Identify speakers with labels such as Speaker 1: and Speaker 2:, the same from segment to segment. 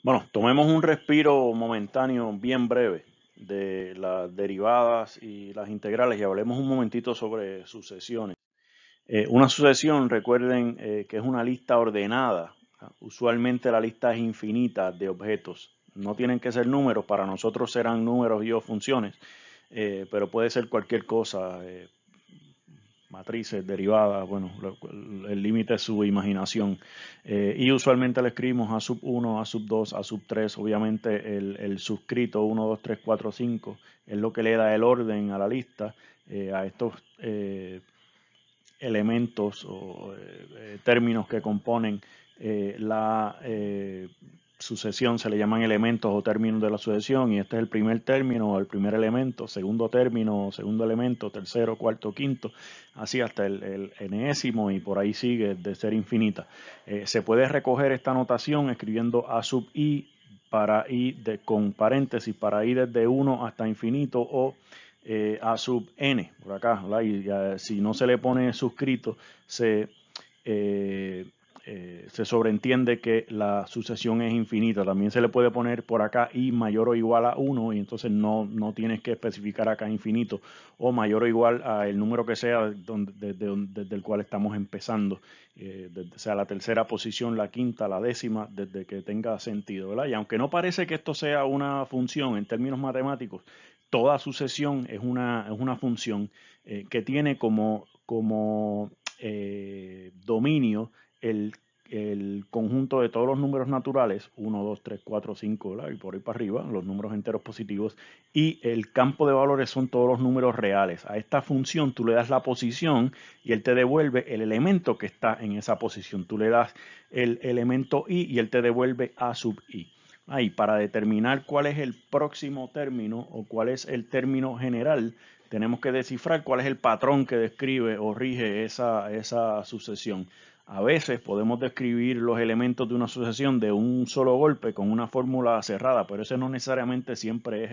Speaker 1: Bueno, tomemos un respiro momentáneo bien breve de las derivadas y las integrales y hablemos un momentito sobre sucesiones. Una sucesión, recuerden que es una lista ordenada. Usualmente la lista es infinita de objetos. No tienen que ser números, para nosotros serán números y o funciones, pero puede ser cualquier cosa, matrices, derivadas, bueno, el límite es su imaginación. Y usualmente le escribimos A sub 1, A sub 2, A sub 3. Obviamente el suscrito 1, 2, 3, 4, 5 es lo que le da el orden a la lista, a estos elementos o términos que componen la sucesión, se le llaman elementos o términos de la sucesión, y este es el primer término o el primer elemento, segundo término, segundo elemento, tercero, cuarto, quinto, así hasta el enésimo, y por ahí sigue de ser infinita. Se puede recoger esta notación escribiendo A sub i para i con paréntesis para i desde 1 hasta infinito, o A sub n por acá, ¿verdad? Y si no se le pone suscrito, se, eh, se sobreentiende que la sucesión es infinita. También se le puede poner por acá i mayor o igual a 1, y entonces no tienes que especificar acá infinito, o mayor o igual a el número que sea desde el cual estamos empezando, sea la tercera posición, la quinta, la décima, desde que tenga sentido, ¿verdad? Y aunque no parece que esto sea una función en términos matemáticos, toda sucesión es una función que tiene como dominio el, el conjunto de todos los números naturales, 1, 2, 3, 4, 5, ¿verdad? Y por ahí para arriba, los números enteros positivos, y el campo de valores son todos los números reales. A esta función tú le das la posición y él te devuelve el elemento que está en esa posición. Tú le das el elemento i y él te devuelve a sub i. Ahí, para determinar cuál es el próximo término o cuál es el término general, tenemos que descifrar cuál es el patrón que describe o rige esa sucesión. A veces podemos describir los elementos de una sucesión de un solo golpe con una fórmula cerrada, pero ese no necesariamente siempre es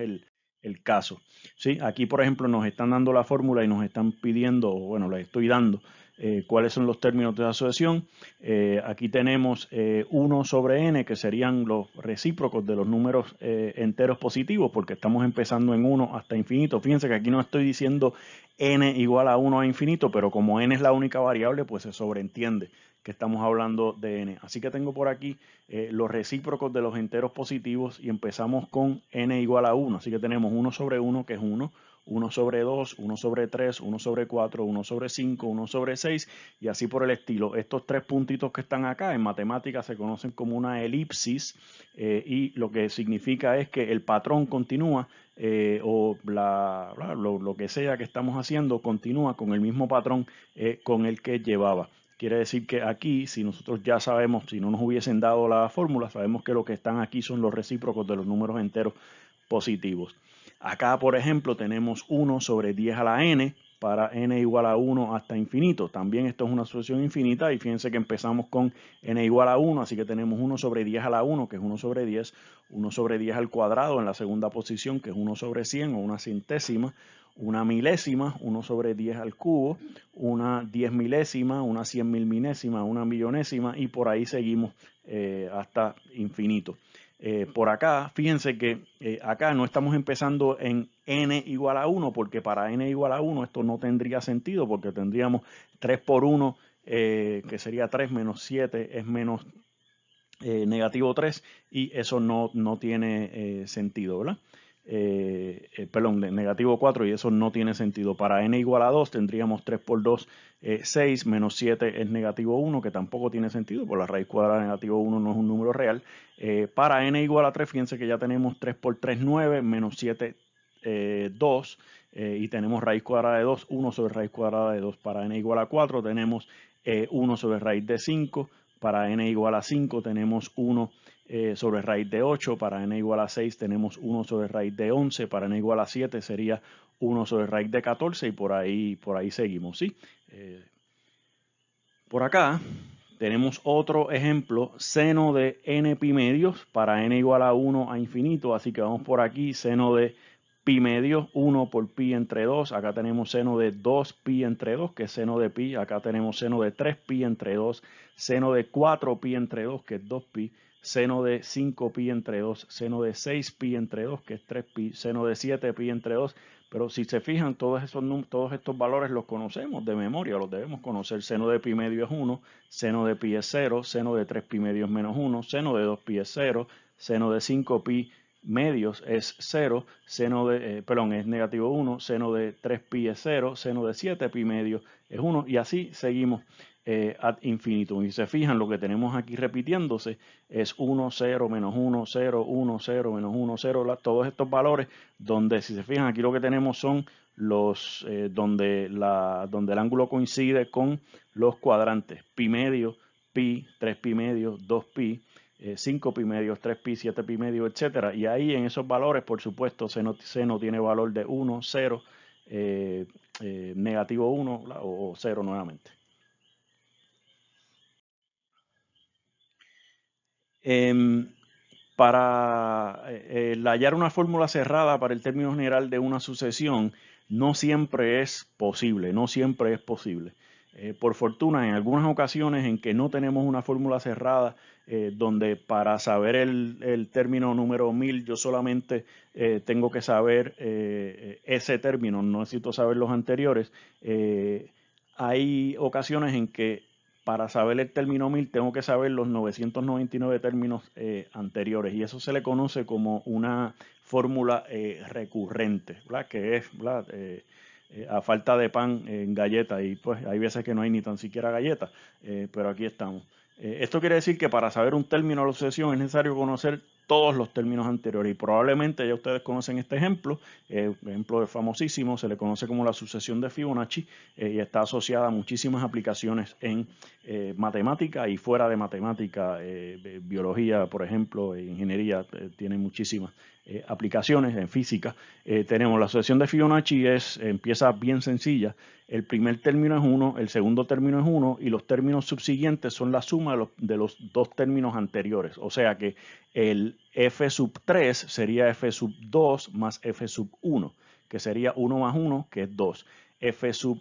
Speaker 1: el caso. ¿Sí? Aquí, por ejemplo, nos están dando la fórmula y nos están pidiendo, bueno, les estoy dando cuáles son los términos de la asociación. Aquí tenemos 1 sobre n, que serían los recíprocos de los números enteros positivos, porque estamos empezando en 1 hasta infinito. Fíjense que aquí no estoy diciendo n igual a 1 a infinito, pero como n es la única variable, pues se sobreentiende que estamos hablando de n. Así que tengo por aquí los recíprocos de los enteros positivos y empezamos con n igual a 1. Así que tenemos 1 sobre 1, que es 1, 1 sobre 2, 1 sobre 3, 1 sobre 4, 1 sobre 5, 1 sobre 6, y así por el estilo. Estos tres puntitos que están acá en matemáticas se conocen como una elipsis, y lo que significa es que el patrón continúa, lo que sea que estamos haciendo continúa con el mismo patrón con el que llevaba. Quiere decir que aquí, si nosotros ya sabemos, si no nos hubiesen dado la fórmula, sabemos que lo que están aquí son los recíprocos de los números enteros positivos. Acá, por ejemplo, tenemos 1 sobre 10 a la n para n igual a 1 hasta infinito. También esto es una sucesión infinita, y fíjense que empezamos con n igual a 1, así que tenemos 1 sobre 10 a la 1, que es 1 sobre 10, 1 sobre 10 al cuadrado en la segunda posición, que es 1 sobre 100 o una centésima, una milésima, 1 sobre 10 al cubo, una 10 milésima, una 100 mil milésima, una millonésima, y por ahí seguimos hasta infinito. Por acá, fíjense que acá no estamos empezando en n igual a 1, porque para n igual a 1 esto no tendría sentido, porque tendríamos 3 por 1, que sería 3 menos 7 es menos negativo 3, y eso no tiene sentido, ¿verdad? Perdón, negativo 4, y eso no tiene sentido. Para n igual a 2 tendríamos 3 por 2, 6, menos 7 es negativo 1, que tampoco tiene sentido, porque la raíz cuadrada de negativo 1 no es un número real. Para n igual a 3, fíjense que ya tenemos 3 por 3, 9, menos 7, 2, y tenemos raíz cuadrada de 2, 1 sobre raíz cuadrada de 2. Para n igual a 4 tenemos 1 sobre raíz de 5. Para n igual a 5 tenemos 1 sobre raíz de 8. Para n igual a 6 tenemos 1 sobre raíz de 11. Para n igual a 7 sería 1 sobre raíz de 14, y por ahí seguimos, ¿sí? Por acá tenemos otro ejemplo, seno de n pi medios para n igual a 1 a infinito. Así que vamos por aquí, seno de pi medio, 1 por pi entre 2. Acá tenemos seno de 2 pi entre 2, que es seno de pi. Acá tenemos seno de 3 pi entre 2, seno de 4 pi entre 2, que es 2 pi. Seno de 5 pi entre 2, seno de 6 pi entre 2, que es 3 pi, seno de 7 pi entre 2, pero si se fijan, todos estos valores los conocemos de memoria, los debemos conocer. Seno de pi medio es 1, seno de pi es 0, seno de 3 pi medio es menos 1, seno de 2 pi es 0, seno de 5 pi medios es 0, es negativo 1, seno de 3 pi es 0, seno de 7 pi medio es 1, y así seguimos ad infinitum. Y se fijan, lo que tenemos aquí repitiéndose es 1, 0, menos 1, 0, 1, 0, menos 1, 0, todos estos valores donde, si se fijan, aquí lo que tenemos son los donde el ángulo coincide con los cuadrantes, pi medio, pi, 3 pi medio, 2 pi, 5 pi medios, 3 pi, 7 pi medio, etcétera. Y ahí en esos valores, por supuesto, seno tiene valor de 1, 0, negativo 1 o 0 nuevamente. Para hallar una fórmula cerrada para el término general de una sucesión no siempre es posible, por fortuna, en algunas ocasiones en que no tenemos una fórmula cerrada, donde para saber el término número 1000 yo solamente tengo que saber ese término, no necesito saber los anteriores, hay ocasiones en que para saber el término 1000 tengo que saber los 999 términos anteriores, y eso se le conoce como una fórmula recurrente, ¿verdad? Que es, ¿verdad? A falta de pan en galleta, y pues hay veces que no hay ni tan siquiera galleta, pero aquí estamos. Esto quiere decir que para saber un término de la sucesión es necesario conocer todos los términos anteriores, y probablemente ya ustedes conocen este ejemplo, ejemplo famosísimo, se le conoce como la sucesión de Fibonacci, y está asociada a muchísimas aplicaciones en matemática y fuera de matemática, biología, por ejemplo, ingeniería, tiene muchísimas aplicaciones en física. Tenemos la sucesión de Fibonacci, empieza bien sencilla. El primer término es 1, el segundo término es 1 y los términos subsiguientes son la suma de los dos términos anteriores. O sea que el f sub 3 sería f sub 2 más f sub 1, que sería 1 más 1, que es 2. F sub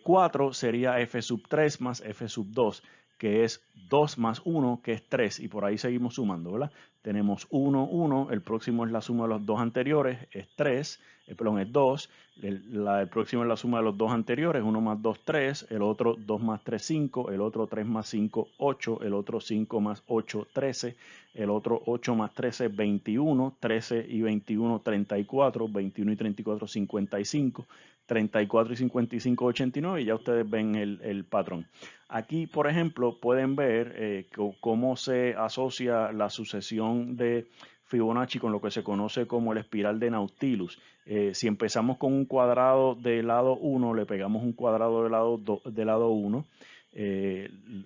Speaker 1: 4 sería f sub 3 más f sub 2, que es 2 más 1, que es 3, y por ahí seguimos sumando, ¿verdad? Tenemos 1, 1, el próximo es la suma de los dos anteriores, es 3, es 2, el próximo es la suma de los dos anteriores, 1 más 2, 3, el otro 2 más 3, 5, el otro 3 más 5, 8, el otro 5 más 8, 13, el otro 8 más 13, 21, 13 y 21, 34, 21 y 34, 55, 34 y 55, 89, y ya ustedes ven el patrón. Aquí, por ejemplo, pueden ver cómo se asocia la sucesión de Fibonacci con lo que se conoce como el espiral de Nautilus. Si empezamos con un cuadrado del lado 1, le pegamos un cuadrado del lado 1.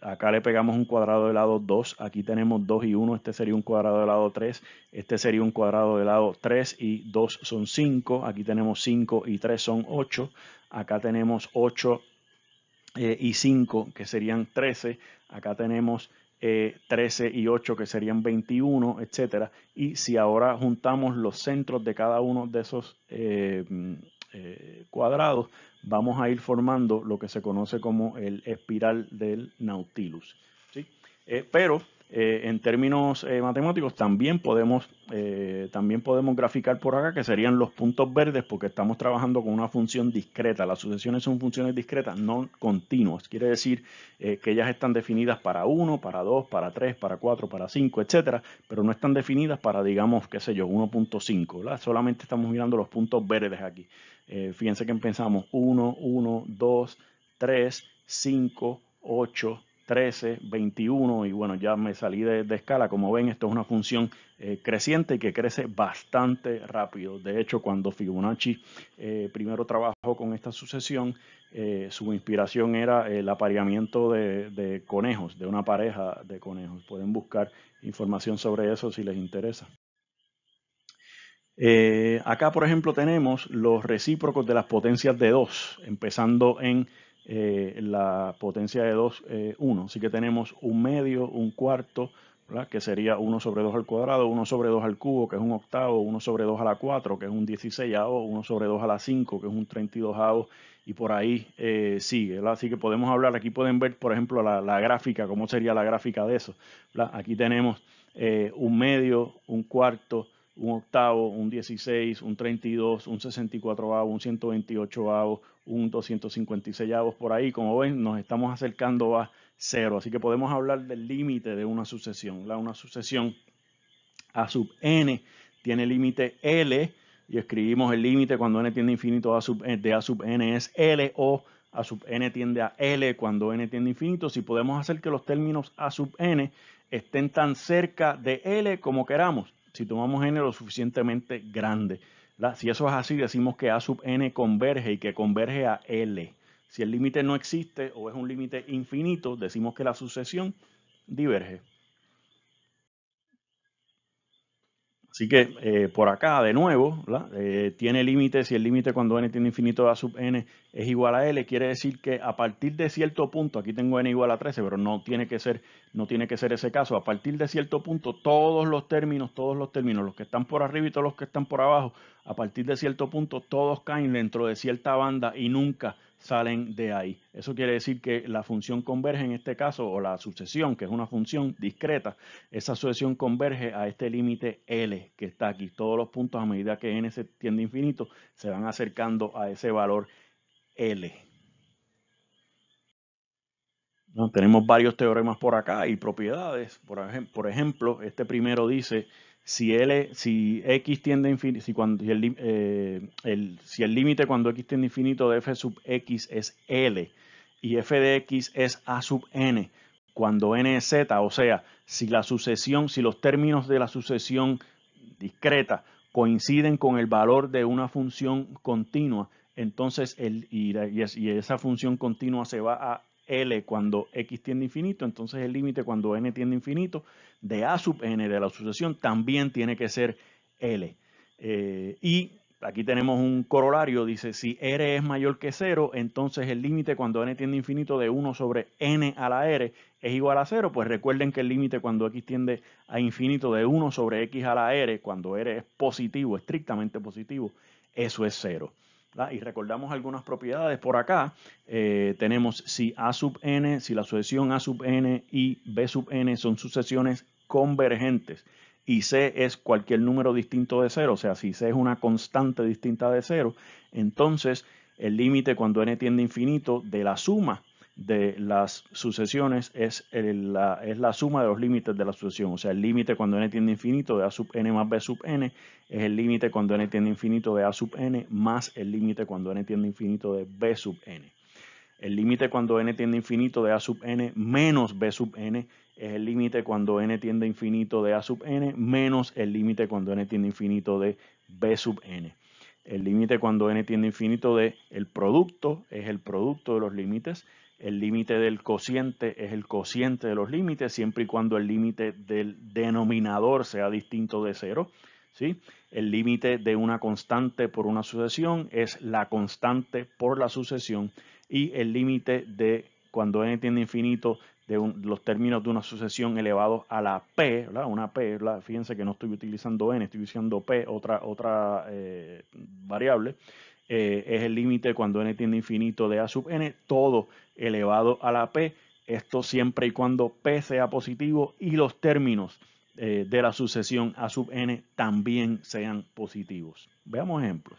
Speaker 1: Acá le pegamos un cuadrado del lado 2, aquí tenemos 2 y 1, este sería un cuadrado del lado 3, este sería un cuadrado del lado 3 y 2 son 5, aquí tenemos 5 y 3 son 8, acá tenemos 8 y 5 que serían 13, acá tenemos 13 y 8 que serían 21, etcétera. Y si ahora juntamos los centros de cada uno de esos cuadrados, vamos a ir formando lo que se conoce como el espiral del Nautilus, ¿sí? Pero en términos matemáticos también podemos graficar por acá, que serían los puntos verdes, porque estamos trabajando con una función discreta. Las sucesiones son funciones discretas, no continuas. Quiere decir que ellas están definidas para 1, para 2, para 3, para 4, para 5, etcétera, pero no están definidas para, digamos, qué sé yo, 1.5, ¿verdad? Solamente estamos mirando los puntos verdes aquí. Fíjense que empezamos 1, 1, 2, 3, 5, 8, 13, 21, y bueno, ya me salí de escala. Como ven, esto es una función creciente y que crece bastante rápido. De hecho, cuando Fibonacci primero trabajó con esta sucesión, su inspiración era el apareamiento de conejos, de una pareja de conejos. Pueden buscar información sobre eso si les interesa. Acá, por ejemplo, tenemos los recíprocos de las potencias de 2, empezando en la potencia de 2, 1. Así que tenemos un medio, un cuarto, ¿verdad? Que sería 1 sobre 2 al cuadrado, 1 sobre 2 al cubo, que es un octavo, 1 sobre 2 a la 4, que es un 16avo, 1 sobre 2 a la 5, que es un 32avo, y por ahí sigue, ¿verdad? Así que podemos hablar, aquí pueden ver, por ejemplo, la gráfica, cómo sería la gráfica de eso, ¿verdad? Aquí tenemos un medio, un cuarto, un octavo, un 16, un 32, un 64avo, un 128avo, un 256avo, por ahí, como ven, nos estamos acercando a cero, así que podemos hablar del límite de una sucesión, ¿verdad? Una sucesión a sub n tiene límite L, y escribimos el límite cuando n tiende a infinito de a sub n es L, o a sub n tiende a L cuando n tiende a infinito. Si podemos hacer que los términos a sub n estén tan cerca de L como queramos, si tomamos n lo suficientemente grande, ¿verdad? Si eso es así, decimos que a sub n converge y que converge a L. Si el límite no existe o es un límite infinito, decimos que la sucesión diverge. Así que por acá, de nuevo, tiene límite. Si el límite cuando n tiende a infinito de a sub n es igual a L, quiere decir que a partir de cierto punto, aquí tengo n igual a 13, pero no tiene que ser ese caso. A partir de cierto punto, todos los términos, los que están por arriba y todos los que están por abajo, a partir de cierto punto, todos caen dentro de cierta banda y nunca salen de ahí. Eso quiere decir que la función converge en este caso, o la sucesión, que es una función discreta, esa sucesión converge a este límite L que está aquí. Todos los puntos, a medida que n se tiende a infinito, se van acercando a ese valor L. ¿No? Tenemos varios teoremas por acá y propiedades. Por ejemplo, este primero dice, si x tiende a infinito, si el límite cuando x tiende a infinito de f sub x es L y f de x es a sub n cuando n es z, o sea, si los términos de la sucesión discreta coinciden con el valor de una función continua, entonces esa función continua se va a L cuando x tiende a infinito, entonces el límite cuando n tiende a infinito de a sub n de la sucesión también tiene que ser L. Y aquí tenemos un corolario, dice, si r es mayor que 0, entonces el límite cuando n tiende a infinito de 1 sobre n a la r es igual a 0. Pues recuerden que el límite cuando x tiende a infinito de 1 sobre x a la r, cuando r es positivo, estrictamente positivo, eso es 0. Y recordamos algunas propiedades por acá. Tenemos si a sub n, si la sucesión a sub n y b sub n son sucesiones convergentes y c es cualquier número distinto de 0, o sea, si c es una constante distinta de 0, entonces el límite cuando n tiende a infinito de la suma de las sucesiones es la suma de los límites de la sucesión. O sea, el límite cuando n tiende a infinito de a sub n más b sub n es el límite cuando n tiende a infinito de a sub n más el límite cuando n tiende a infinito de b sub n. El límite cuando n tiende a infinito de a sub n menos b sub n es el límite cuando n tiende a infinito de a sub n menos el límite cuando n tiende a infinito de b sub n. El límite cuando n tiende a infinito de el producto es el producto de los límites. El límite del cociente es el cociente de los límites, siempre y cuando el límite del denominador sea distinto de 0. ¿Sí? El límite de una constante por una sucesión es la constante por la sucesión, y el límite de cuando n tiende a infinito de los términos de una sucesión elevados a la p, ¿verdad? Una p, ¿verdad? Fíjense que no estoy utilizando n, estoy usando p, otra variable, es el límite cuando n tiende a infinito de a sub n, todo elevado a la p, esto siempre y cuando p sea positivo y los términos de la sucesión a sub n también sean positivos. Veamos ejemplos.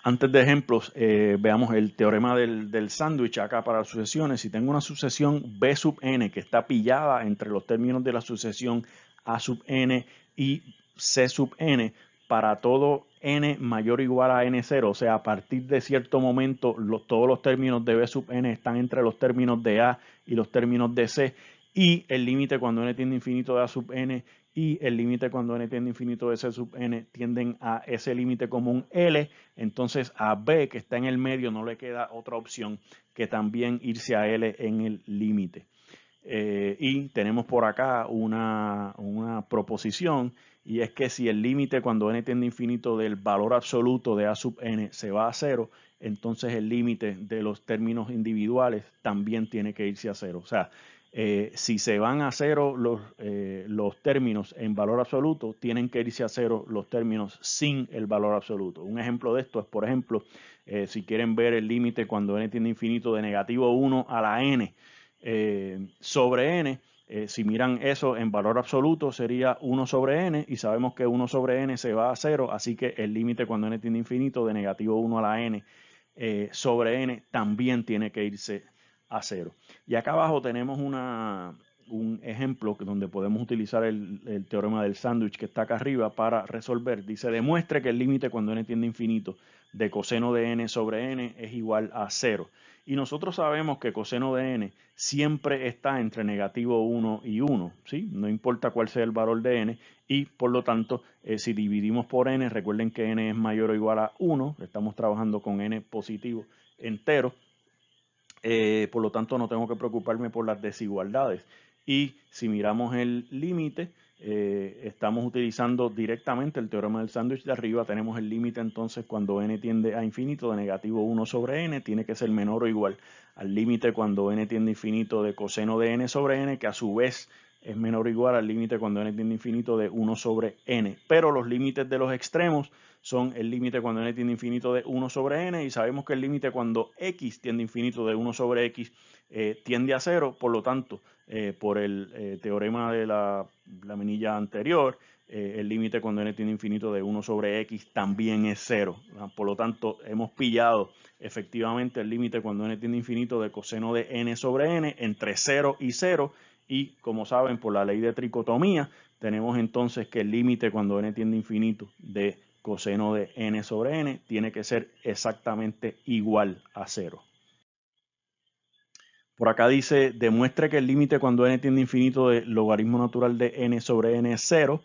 Speaker 1: Antes de ejemplos, veamos el teorema del sándwich acá para las sucesiones. Si tengo una sucesión b sub n que está pillada entre los términos de la sucesión a sub n y c sub n, para todo n mayor o igual a n0, o sea, a partir de cierto momento todos los términos de b sub n están entre los términos de a y los términos de c, y el límite cuando n tiende a infinito de a sub n y el límite cuando n tiende a infinito de c sub n tienden a ese límite común L, entonces a B, que está en el medio, no le queda otra opción que también irse a L en el límite. Y tenemos por acá una proposición, y es que si el límite cuando n tiende a infinito del valor absoluto de a sub n se va a 0, entonces el límite de los términos individuales también tiene que irse a 0. O sea, Si se van a cero los términos en valor absoluto, tienen que irse a cero los términos sin el valor absoluto. Un ejemplo de esto es, por ejemplo, si quieren ver el límite cuando n tiende a infinito de negativo 1 a la n sobre n, si miran eso en valor absoluto sería 1 sobre n y sabemos que 1 sobre n se va a 0, así que el límite cuando n tiende a infinito de negativo 1 a la n sobre n también tiene que irse a 0. Y acá abajo tenemos un ejemplo donde podemos utilizar el teorema del sándwich que está acá arriba para resolver. Dice, demuestre que el límite cuando n tiende a infinito de coseno de n sobre n es igual a 0. Y nosotros sabemos que coseno de n siempre está entre negativo 1 y 1, ¿sí? No importa cuál sea el valor de n, y por lo tanto, si dividimos por n, recuerden que n es mayor o igual a 1, estamos trabajando con n positivo entero, por lo tanto no tengo que preocuparme por las desigualdades. Y si miramos el límite, estamos utilizando directamente el teorema del sándwich de arriba. Tenemos el límite entonces cuando n tiende a infinito de negativo 1 sobre n, tiene que ser menor o igual al límite cuando n tiende a infinito de coseno de n sobre n, que a su vez es menor o igual al límite cuando n tiende a infinito de 1 sobre n. Pero los límites de los extremos son el límite cuando n tiende a infinito de 1 sobre n, y sabemos que el límite cuando x tiende a infinito de 1 sobre x tiende a 0, por lo tanto, por el teorema de la laminilla anterior, el límite cuando n tiende a infinito de 1 sobre x también es 0. Por lo tanto, hemos pillado efectivamente el límite cuando n tiende a infinito de coseno de n sobre n entre 0 y 0, y como saben, por la ley de tricotomía, tenemos entonces que el límite cuando n tiende a infinito de coseno de n sobre n tiene que ser exactamente igual a 0. Por acá dice, demuestre que el límite cuando n tiende a infinito de logaritmo natural de n sobre n es 0.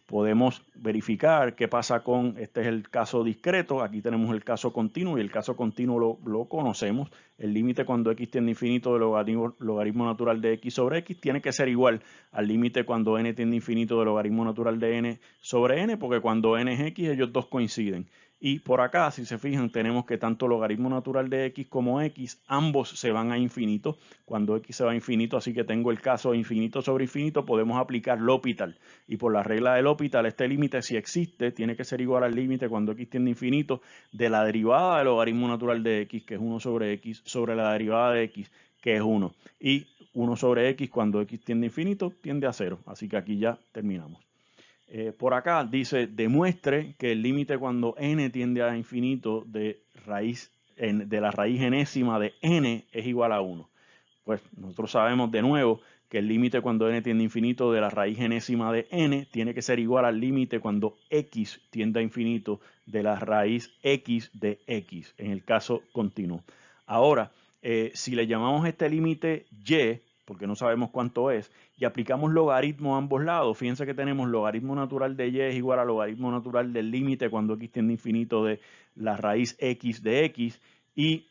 Speaker 1: Podemos verificar qué pasa con, este es el caso discreto, aquí tenemos el caso continuo, y el caso continuo lo conocemos. El límite cuando x tiende a infinito de logaritmo natural de x sobre x tiene que ser igual al límite cuando n tiende a infinito de logaritmo natural de n sobre n, porque cuando n es x ellos dos coinciden. Y por acá, si se fijan, tenemos que tanto logaritmo natural de x como x, ambos se van a infinito. Cuando x se va a infinito, así que tengo el caso de infinito sobre infinito, podemos aplicar L'Hopital. Y por la regla de L'Hopital, este límite, si existe, tiene que ser igual al límite cuando x tiende a infinito de la derivada del logaritmo natural de x, que es 1 sobre x, sobre la derivada de x, que es 1. Y 1 sobre x cuando x tiende a infinito, tiende a 0. Así que aquí ya terminamos. Por acá dice, demuestre que el límite cuando n tiende a infinito de la raíz enésima de n es igual a 1. Pues nosotros sabemos de nuevo que el límite cuando n tiende a infinito de la raíz enésima de n tiene que ser igual al límite cuando x tiende a infinito de la raíz x de x, en el caso continuo. Ahora, si le llamamos este límite y, porque no sabemos cuánto es, y aplicamos logaritmo a ambos lados, fíjense que tenemos logaritmo natural de y es igual a logaritmo natural del límite cuando x tiende a infinito de la raíz x de x, y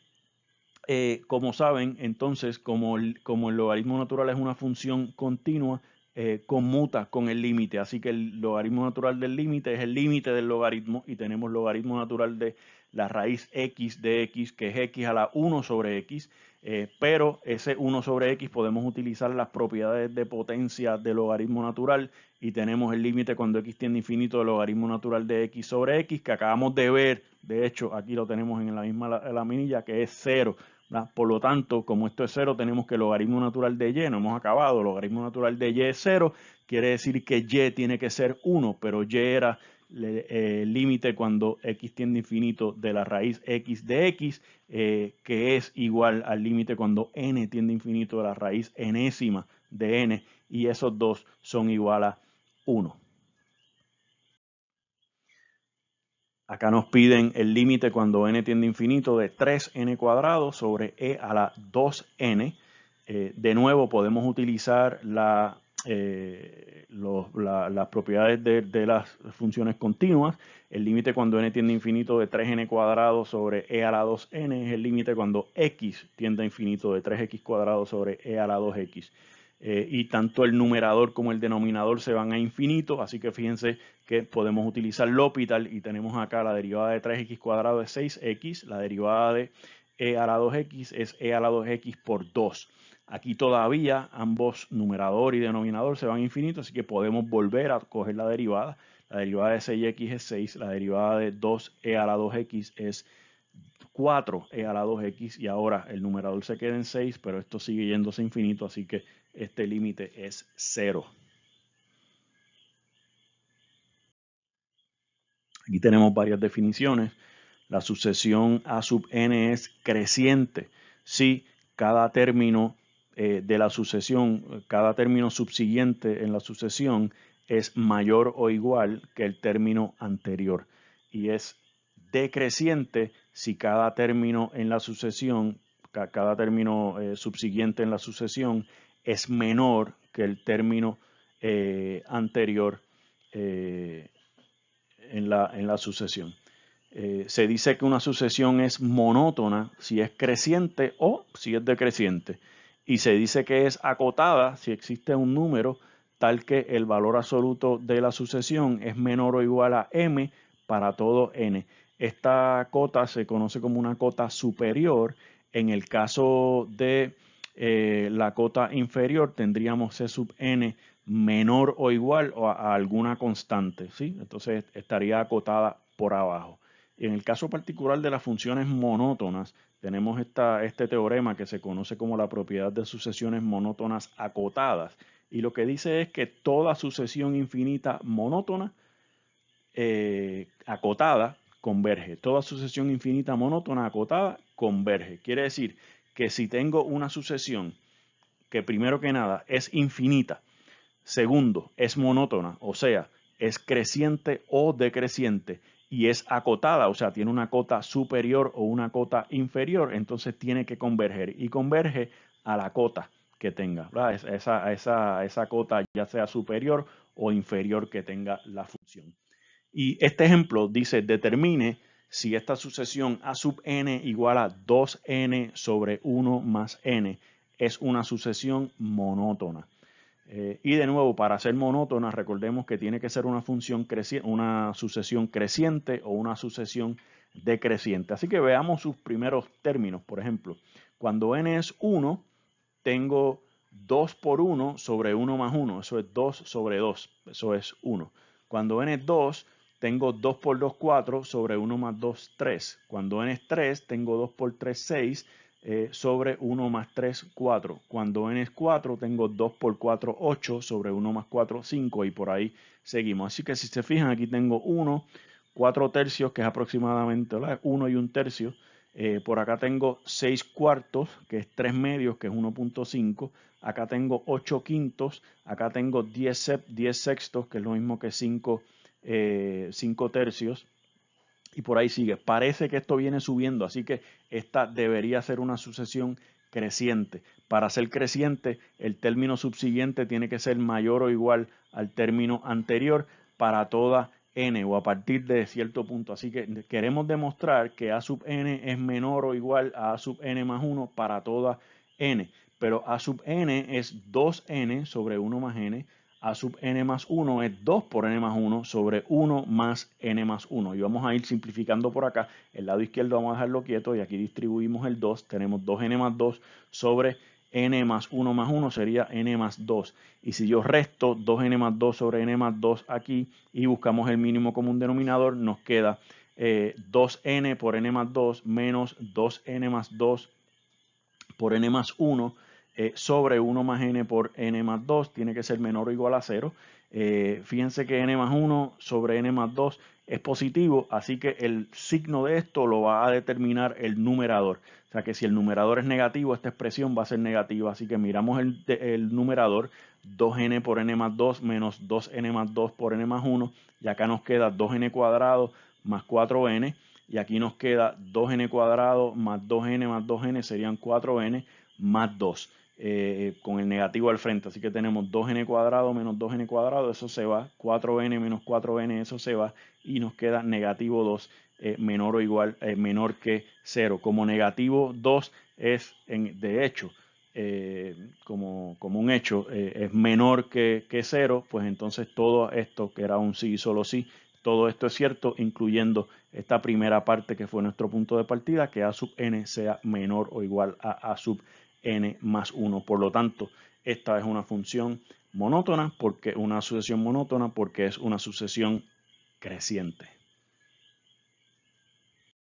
Speaker 1: como saben, entonces, como el logaritmo natural es una función continua, conmuta con el límite, así que el logaritmo natural del límite es el límite del logaritmo, y tenemos logaritmo natural de la raíz x de x, que es x a la 1 sobre x, pero ese 1 sobre x podemos utilizar las propiedades de potencia del logaritmo natural, y tenemos el límite cuando x tiende a infinito del logaritmo natural de x sobre x, que acabamos de ver, de hecho aquí lo tenemos en la misma laminilla, que es 0. Por lo tanto, como esto es 0, tenemos que el logaritmo natural de y, no hemos acabado, el logaritmo natural de y es 0, quiere decir que y tiene que ser 1, pero y era el límite cuando x tiende a infinito de la raíz x de x, que es igual al límite cuando n tiende a infinito de la raíz enésima de n, y esos dos son igual a 1. Acá nos piden el límite cuando n tiende a infinito de 3n cuadrado sobre e a la 2n. De nuevo podemos utilizar las propiedades de las funciones continuas. El límite cuando n tiende a infinito de 3n cuadrado sobre e a la 2n es el límite cuando x tiende a infinito de 3x cuadrado sobre e a la 2x. Y tanto el numerador como el denominador se van a infinito, así que fíjense que podemos utilizar L'Hopital, y tenemos acá la derivada de 3x cuadrado es 6x, la derivada de e a la 2x es e a la 2x por 2. Aquí todavía ambos numerador y denominador se van a infinito, así que podemos volver a coger la derivada. La derivada de 6x es 6, la derivada de 2e a la 2x es 4e a la 2x y ahora el numerador se queda en 6, pero esto sigue yéndose a infinito, así que este límite es 0. Aquí tenemos varias definiciones. La sucesión a sub n es creciente si cada término de la sucesión, cada término subsiguiente en la sucesión es mayor o igual que el término anterior. Y es decreciente si cada término en la sucesión, cada término subsiguiente en la sucesión es menor que el término anterior en la sucesión. Se dice que una sucesión es monótona si es creciente o si es decreciente. Y se dice que es acotada si existe un número tal que el valor absoluto de la sucesión es menor o igual a m para todo n. Esta cota se conoce como una cota superior. En el caso de la cota inferior tendríamos c sub n menor o igual a alguna constante, ¿sí? Entonces estaría acotada por abajo. En el caso particular de las funciones monótonas, tenemos este teorema que se conoce como la propiedad de sucesiones monótonas acotadas. Y lo que dice es que toda sucesión infinita monótona acotada converge. Toda sucesión infinita monótona acotada converge. Quiere decir que si tengo una sucesión que primero que nada es infinita, segundo es monótona, o sea, es creciente o decreciente, y es acotada, o sea, tiene una cota superior o una cota inferior, entonces tiene que converger y converge a la cota que tenga, esa cota ya sea superior o inferior que tenga la función. Y este ejemplo dice, determine si esta sucesión a sub n igual a 2n sobre 1 más n es una sucesión monótona. Y de nuevo, para ser monótona, recordemos que tiene que ser una función una sucesión creciente o una sucesión decreciente. Así que veamos sus primeros términos. Por ejemplo, cuando n es 1, tengo 2 por 1 sobre 1 más 1. Eso es 2 sobre 2. Eso es 1. Cuando n es 2, tengo 2 por 2, 4 sobre 1 más 2, 3. Cuando n es 3, tengo 2 por 3, 6 sobre 1 más 3, 4. Cuando n es 4, tengo 2 por 4, 8 sobre 1 más 4, 5 y por ahí seguimos. Así que si se fijan, aquí tengo 1, 4 tercios, que es aproximadamente 1 y 1 tercio. Por acá tengo 6 cuartos, que es 3 medios, que es 1.5. Acá tengo 8 quintos. Acá tengo 10 sextos, que es lo mismo que 5 tercios. Y por ahí sigue. Parece que esto viene subiendo, así que esta debería ser una sucesión creciente. Para ser creciente, el término subsiguiente tiene que ser mayor o igual al término anterior para toda n o a partir de cierto punto. Así que queremos demostrar que a sub n es menor o igual a sub n más 1 para toda n. Pero a sub n es 2n sobre 1 más n. A sub n más 1 es 2 por n más 1 sobre 1 más n más 1. Y vamos a ir simplificando por acá. El lado izquierdo vamos a dejarlo quieto y aquí distribuimos el 2. Tenemos 2n más 2 sobre n más 1 más 1 sería n más 2. Y si yo resto 2n más 2 sobre n más 2 aquí y buscamos el mínimo común denominador, nos queda 2n por n más 2 menos 2n más 2 por n más 1 sobre 1 más n por n más 2 tiene que ser menor o igual a 0. Fíjense que n más 1 sobre n más 2 es positivo, así que el signo de esto lo va a determinar el numerador. O sea que si el numerador es negativo, esta expresión va a ser negativa. Así que miramos el numerador, 2n por n más 2 menos 2n más 2 por n más 1. Y acá nos queda 2n cuadrado más 4n. Y aquí nos queda 2n cuadrado más 2n más 2n serían 4n más 2 con el negativo al frente. Así que tenemos 2n cuadrado menos 2n cuadrado, eso se va. 4n menos 4n, eso se va. Y nos queda negativo 2 menor o igual, menor que 0. Como negativo 2 es, de hecho, como un hecho, es menor que 0, pues entonces todo esto, que era un sí y solo sí, todo esto es cierto, incluyendo esta primera parte que fue nuestro punto de partida, que a sub n sea menor o igual a sub n más 1. Por lo tanto, esta es una función monótona porque es una sucesión creciente.